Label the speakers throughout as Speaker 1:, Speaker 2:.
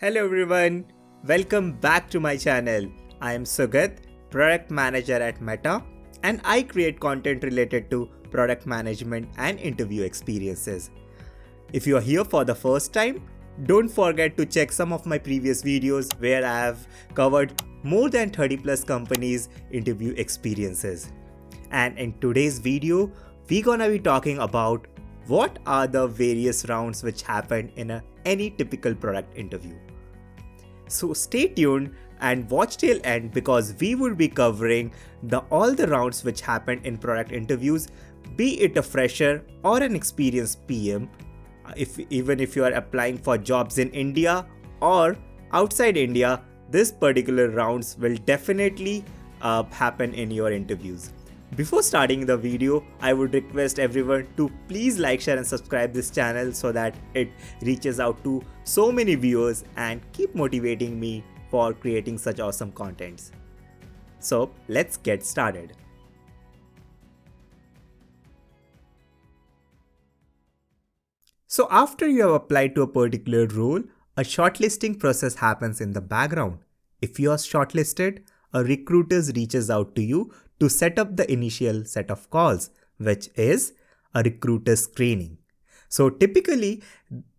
Speaker 1: Hello everyone, welcome back to my channel. I am Sugat, product manager at Meta, and I create content related to product management and interview experiences. If you are here for the first time, don't forget to check some of my previous videos where I have covered more than 30 plus companies' interview experiences. And in today's video, we're gonna be talking about what are the various rounds which happen in any typical product interview. So stay tuned and watch till end because we will be covering all the rounds which happen in product interviews, be it a fresher or an experienced PM. Even if you are applying for jobs in India or outside India, this particular rounds will definitely happen in your interviews. Before starting the video, I would request everyone to please like, share and subscribe this channel so that it reaches out to so many viewers and keep motivating me for creating such awesome contents. So let's get started. So after you have applied to a particular role, a shortlisting process happens in the background. If you are shortlisted, a recruiter reaches out to you to set up the initial set of calls, which is a recruiter screening. So typically,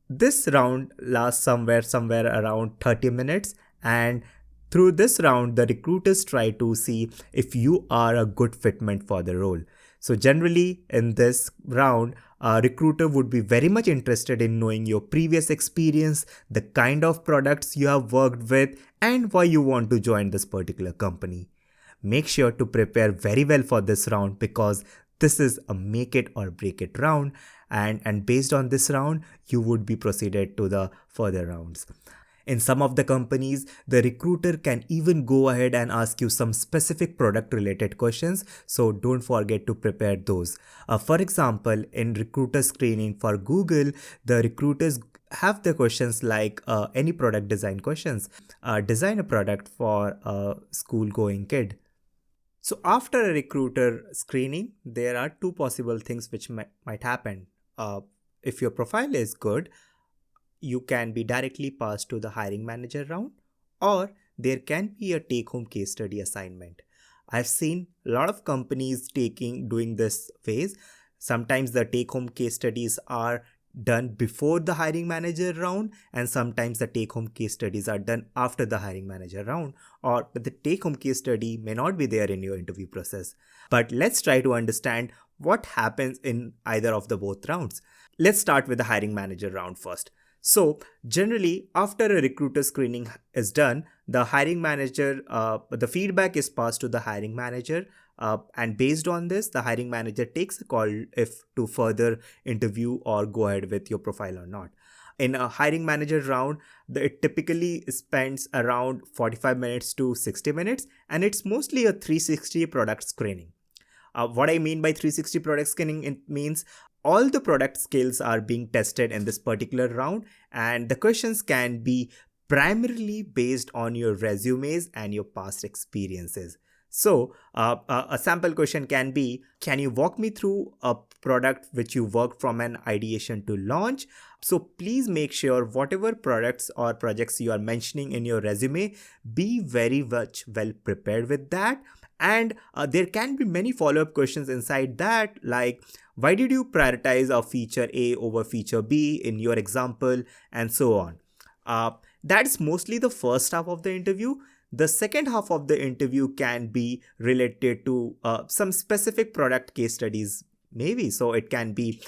Speaker 1: this round lasts somewhere around 30 minutes, and through this round, the recruiters try to see if you are a good fitment for the role. So generally, in this round, a recruiter would be very much interested in knowing your previous experience, the kind of products you have worked with, and why you want to join this particular company. Make sure to prepare very well for this round because this is a make it or break it round, and based on this round, you would be proceeded to the further rounds. In some of the companies, the recruiter can even go ahead and ask you some specific product related questions, so don't forget to prepare those. For example, in recruiter screening for Google, the recruiters have the questions like any product design questions. Design a product for a school going kid. So after a recruiter screening, there are two possible things which might happen. If your profile is good, you can be directly passed to the hiring manager round, or there can be a take-home case study assignment. I've seen a lot of companies doing this phase. Sometimes the take-home case studies are done before the hiring manager round, and sometimes the take-home case studies are done after the hiring manager round, or the take-home case study may not be there in your interview process. But let's try to understand what happens in either of the both rounds. Let's start with the hiring manager round first. So generally, after a recruiter screening is done, the hiring manager, the feedback is passed to the hiring manager. And based on this, the hiring manager takes a call if to further interview or go ahead with your profile or not. In a hiring manager round, it typically spends around 45 minutes to 60 minutes, and it's mostly a 360 product screening. What I mean by 360 product screening, it means all the product skills are being tested in this particular round, and the questions can be primarily based on your resumes and your past experiences. So a sample question can be, can you walk me through a product which you worked from an ideation to launch? So please make sure whatever products or projects you are mentioning in your resume, be very much well prepared with that. And there can be many follow-up questions inside that, like why did you prioritize a feature A over feature B in your example, and so on. That's mostly the first half of the interview. The second half of the interview can be related to some specific product case studies, maybe. So it can be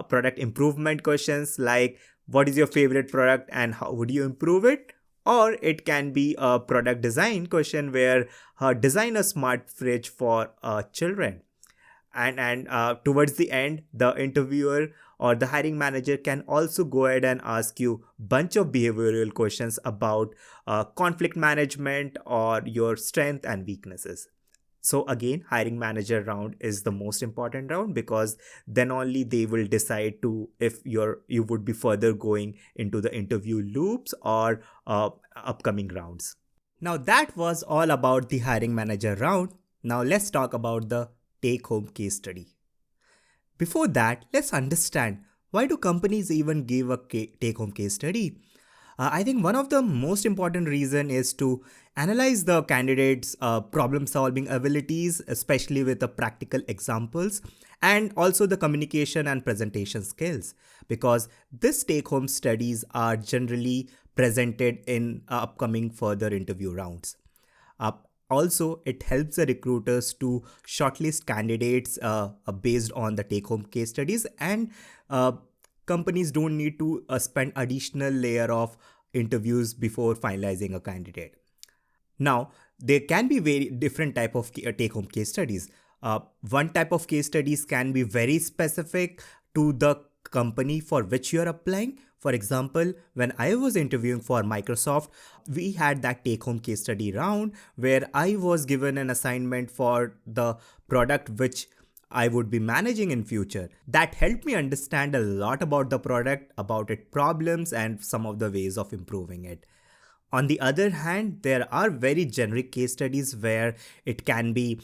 Speaker 1: product improvement questions like what is your favorite product and how would you improve it? Or it can be a product design question where design a smart fridge for children. And towards the end, the interviewer or the hiring manager can also go ahead and ask you a bunch of behavioral questions about conflict management or your strength and weaknesses. So again, hiring manager round is the most important round because then only they will decide to if you would be further going into the interview loops or upcoming rounds. Now that was all about the hiring manager round. Now let's talk about the take-home case study. Before that, let's understand, why do companies even give a take-home case study? I think one of the most important reason is to analyze the candidates' problem-solving abilities, especially with the practical examples, and also the communication and presentation skills, because this take-home studies are generally presented in upcoming further interview rounds. Uh, Also, it helps the recruiters to shortlist candidates based on the take-home case studies, and uh, companies don't need to spend additional layer of interviews before finalizing a candidate. Now, there can be very different type of take-home case studies. One type of case studies can be very specific to the company for which you are applying. For example, when I was interviewing for Microsoft, we had that take-home case study round where I was given an assignment for the product which I would be managing in future. That helped me understand a lot about the product, about its problems, and some of the ways of improving it. On the other hand, there are very generic case studies where it can be,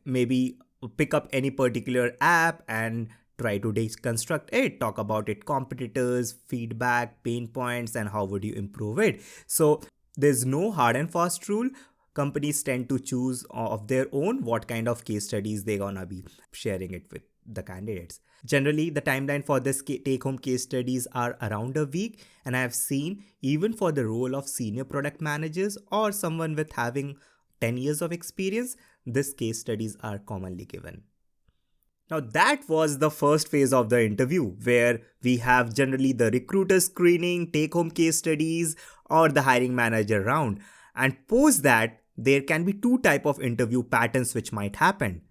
Speaker 1: maybe pick up any particular app and try to deconstruct it, talk about its competitors, feedback, pain points, and how would you improve it. So there's no hard and fast rule. Companies tend to choose of their own what kind of case studies they're gonna be sharing it with the candidates. Generally, the timeline for this take-home case studies are around a week, and I have seen even for the role of senior product managers or someone with having 10 years of experience, this case studies are commonly given. Now, that was the first phase of the interview where we have generally the recruiter screening, take-home case studies, or the hiring manager round. And post that, there can be two type of interview patterns which might happen.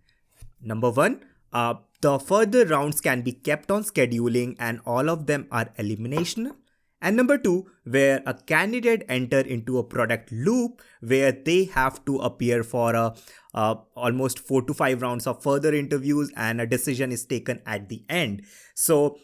Speaker 1: Number one, the further rounds can be kept on scheduling and all of them are eliminational. And number two, where a candidate enter into a product loop where they have to appear for almost 4 to 5 rounds of further interviews and a decision is taken at the end. So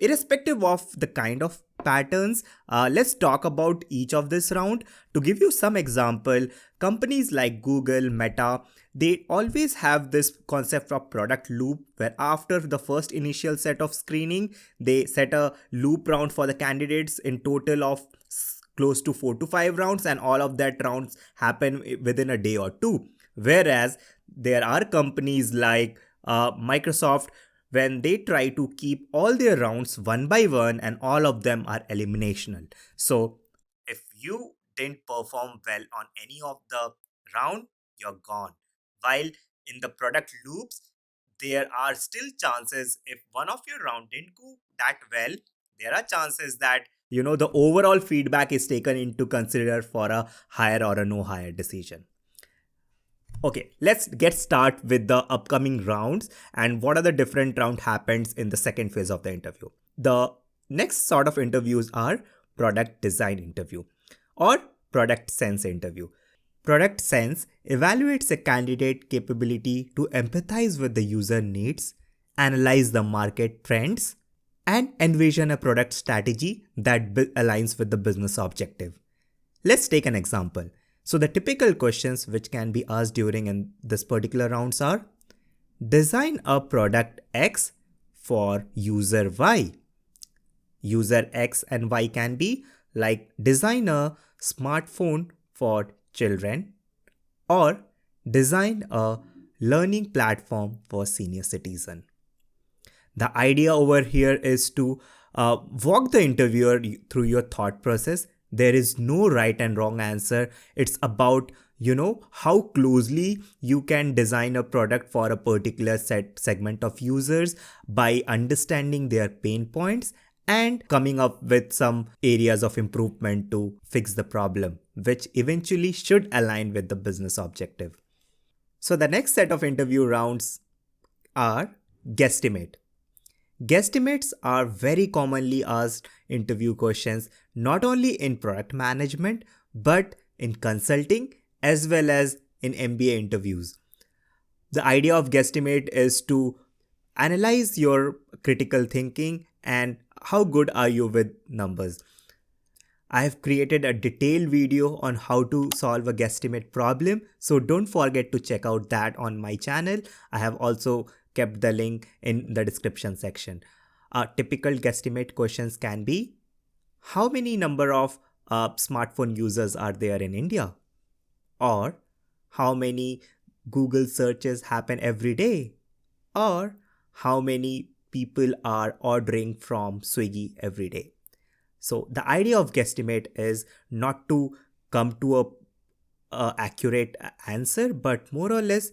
Speaker 1: irrespective of the kind of patterns, let's talk about each of this round. To give you some example, companies like Google, Meta, they always have this concept of product loop where after the first initial set of screening, they set a loop round for the candidates in total of close to 4 to 5 rounds, and all of that rounds happen within a day or two. Whereas there are companies like Microsoft, when they try to keep all their rounds one by one and all of them are eliminational. So if you didn't perform well on any of the round, you're gone. While in the product loops, there are still chances if one of your round didn't go that well, there are chances that the overall feedback is taken into consider for a hire or a no hire decision. Okay, let's get start with the upcoming rounds and what are the different round happens in the second phase of the interview. The next sort of interviews are product design interview or product sense interview. Product sense evaluates a candidate capability to empathize with the user needs, analyze the market trends, and envision a product strategy that aligns with the business objective. Let's take an example. So the typical questions which can be asked during in this particular rounds are: design a product X for user Y. User X and Y can be like design a smartphone for children or design a learning platform for senior citizen. The idea over here is to walk the interviewer through your thought process. There is no right and wrong answer. It's about, how closely you can design a product for a particular segment of users by understanding their pain points and coming up with some areas of improvement to fix the problem, which eventually should align with the business objective. So the next set of interview rounds are Guesstimate. Guesstimates are very commonly asked interview questions not only in product management but in consulting as well as in MBA interviews. The idea of Guesstimate is to analyze your critical thinking and how good are you with numbers. I have created a detailed video on how to solve a guesstimate problem, so don't forget to check out that on my channel. I have also kept the link in the description section. Typical guesstimate questions can be: how many number of smartphone users are there in India? Or how many Google searches happen every day? Or how many people are ordering from Swiggy every day? So the idea of guesstimate is not to come to a accurate answer, but more or less,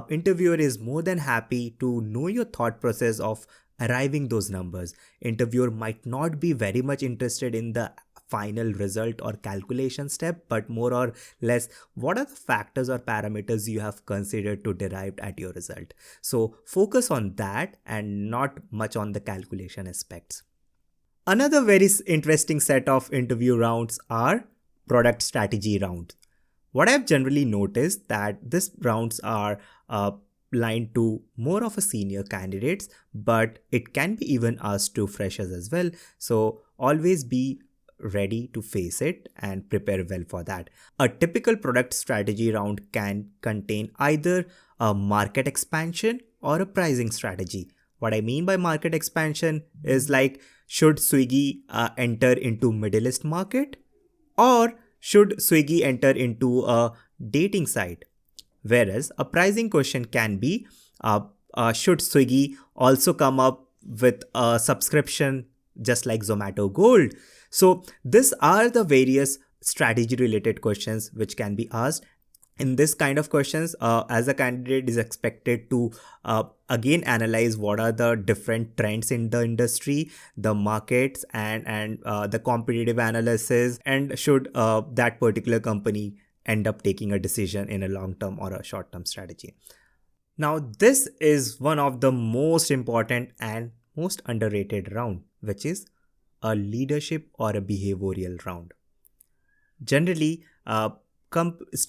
Speaker 1: interviewer is more than happy to know your thought process of arriving those numbers. Interviewer might not be very much interested in the final result or calculation step, but more or less what are the factors or parameters you have considered to derive at your result. So focus on that and not much on the calculation aspects. Another very interesting set of interview rounds are product strategy rounds. What I've generally noticed that these rounds are aligned to more of a senior candidates, but it can be even asked to freshers as well. So always be ready to face it and prepare well for that. A typical product strategy round can contain either a market expansion or a pricing strategy. What I mean by market expansion is like, should Swiggy enter into Middle East market, or should Swiggy enter into a dating site? Whereas a pricing question can be, should Swiggy also come up with a subscription just like Zomato Gold? So these are the various strategy related questions which can be asked. In this kind of questions, as a candidate is expected to again analyze what are the different trends in the industry, the markets, and the competitive analysis, and should that particular company end up taking a decision in a long term or a short term strategy. Now this is one of the most important and most underrated round, which is a leadership or a behavioral round. Generally,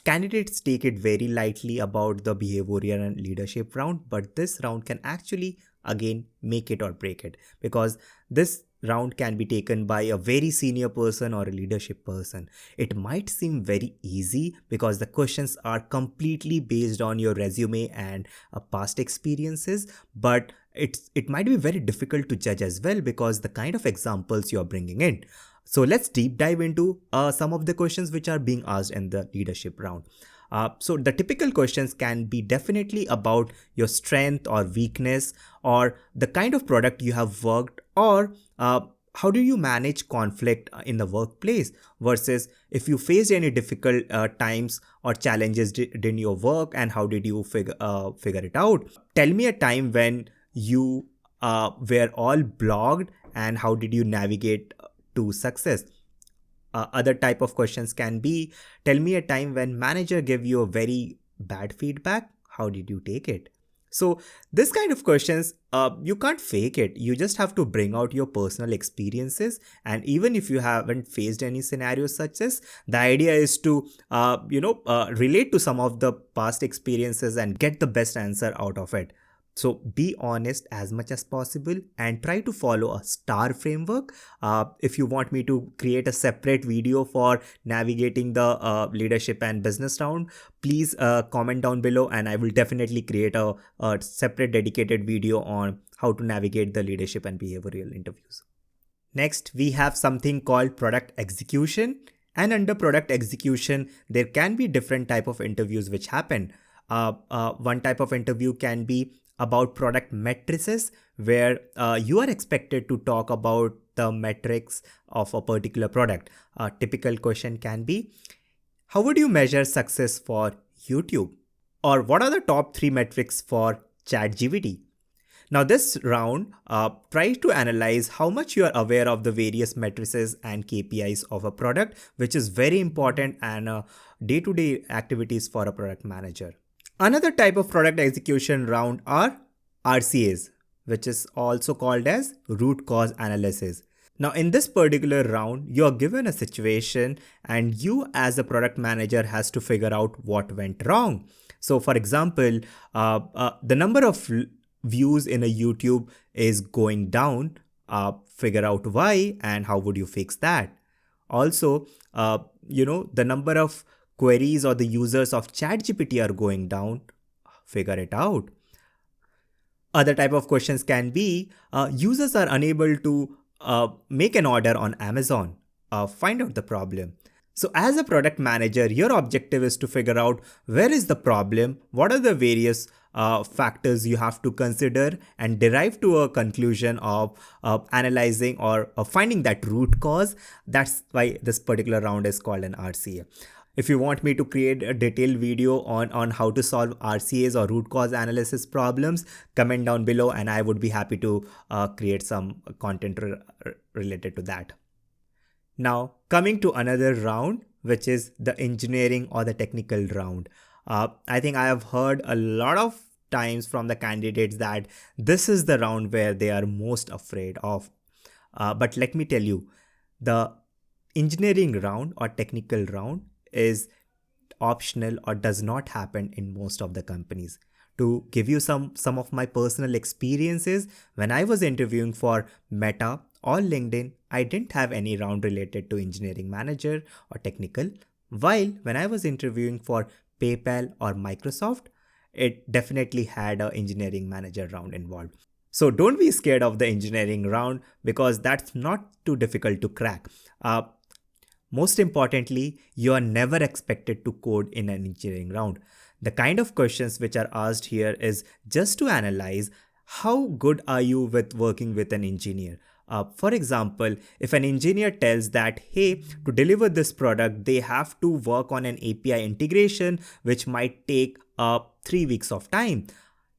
Speaker 1: candidates take it very lightly about the behavioral and leadership round, but this round can actually again make it or break it, because this round can be taken by a very senior person or a leadership person. It might seem very easy because the questions are completely based on your resume and past experiences, but it might be very difficult to judge as well because the kind of examples you're bringing in. So let's deep dive into some of the questions which are being asked in the leadership round. So the typical questions can be definitely about your strength or weakness, or the kind of product you have worked, or how do you manage conflict in the workplace, versus if you faced any difficult times or challenges in your work, and how did you figure it out. Tell me a time when you were all blocked and how did you navigate to success. Other type of questions can be, tell me a time when manager gave you a very bad feedback, how did you take it? So this kind of questions, you can't fake it. You just have to bring out your personal experiences, and even if you haven't faced any scenarios such as, the idea is to relate to some of the past experiences and get the best answer out of it. So be honest as much as possible and try to follow a STAR framework. If you want me to create a separate video for navigating the leadership and business round, please comment down below and I will definitely create a separate dedicated video on how to navigate the leadership and behavioral interviews. Next, we have something called product execution. And under product execution, there can be different type of interviews which happen. One type of interview can be about product matrices, where you are expected to talk about the metrics of a particular product. A typical question can be, how would you measure success for YouTube? Or what are the top 3 metrics for ChatGPT? Now this round tries to analyze how much you are aware of the various matrices and KPIs of a product, which is very important and day-to-day activities for a product manager. Another type of product execution round are RCAs, which is also called as root cause analysis. Now in this particular round, you're given a situation and you as a product manager has to figure out what went wrong. So for example, the number of views in a YouTube is going down, figure out why and how would you fix that. Also, the number of queries or the users of ChatGPT are going down, figure it out. Other type of questions can be, users are unable to make an order on Amazon. find out the problem. So, as a product manager, your objective is to figure out where is the problem, what are the various factors you have to consider, and derive to a conclusion of analyzing or finding that root cause. That's why this particular round is called an RCA. If you want me to create a detailed video on how to solve RCAs or root cause analysis problems, comment down below and I would be happy to create some content related to that. Now, coming to another round, which is the engineering or the technical round. I think I have heard a lot of times from the candidates that this is the round where they are most afraid of. But let me tell you, the engineering round or technical round is optional or does not happen in most of the companies. To give you some of my personal experiences, when I was interviewing for Meta or LinkedIn, I didn't have any round related to engineering manager or technical, while when I was interviewing for PayPal or Microsoft, it definitely had an engineering manager round involved. So don't be scared of the engineering round because that's not too difficult to crack. Most importantly, you are never expected to code in an engineering round. The kind of questions which are asked here is just to analyze how good are you with working with an engineer. For example, if an engineer tells that, hey, to deliver this product, they have to work on an API integration, which might take 3 weeks of time,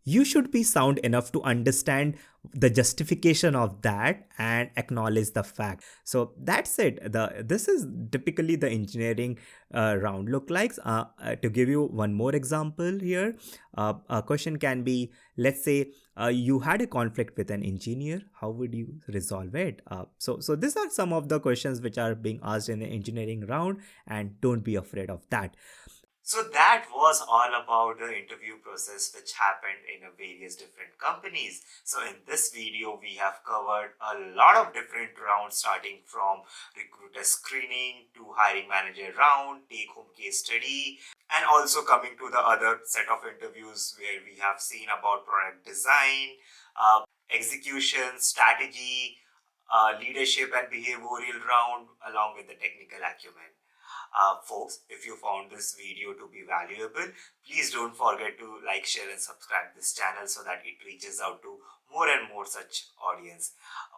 Speaker 1: you should be sound enough to understand the justification of that and acknowledge the fact. So that's it. This is typically the engineering round look like. To give you one more example here, a question can be, let's say you had a conflict with an engineer. How would you resolve it? So these are some of the questions which are being asked in the engineering round, and don't be afraid of that. So that was all about the interview process which happened in a various different companies. So in this video, we have covered a lot of different rounds, starting from recruiter screening to hiring manager round, take home case study, and also coming to the other set of interviews where we have seen about product design, execution, strategy, leadership and behavioral round, along with the technical acumen. Folks, if you found this video to be valuable, please don't forget to like, share and subscribe this channel so that it reaches out to more and more such audience.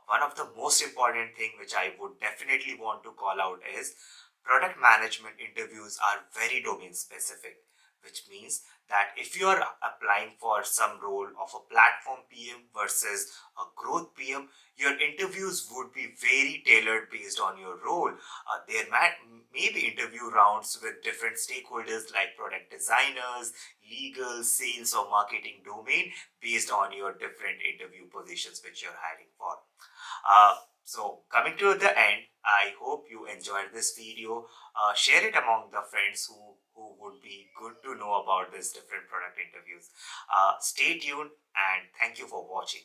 Speaker 1: One of the most important thing which I would definitely want to call out is product management interviews are very domain specific, which means that if you are applying for some role of a platform PM versus a growth PM, your interviews would be very tailored based on your role. There may be interview rounds with different stakeholders like product designers, legal, sales or marketing domain based on your different interview positions which you're hiring for. So coming to the end, I hope you enjoyed this video. Share it among the friends who would be good to know about these different product interviews. Stay tuned and thank you for watching.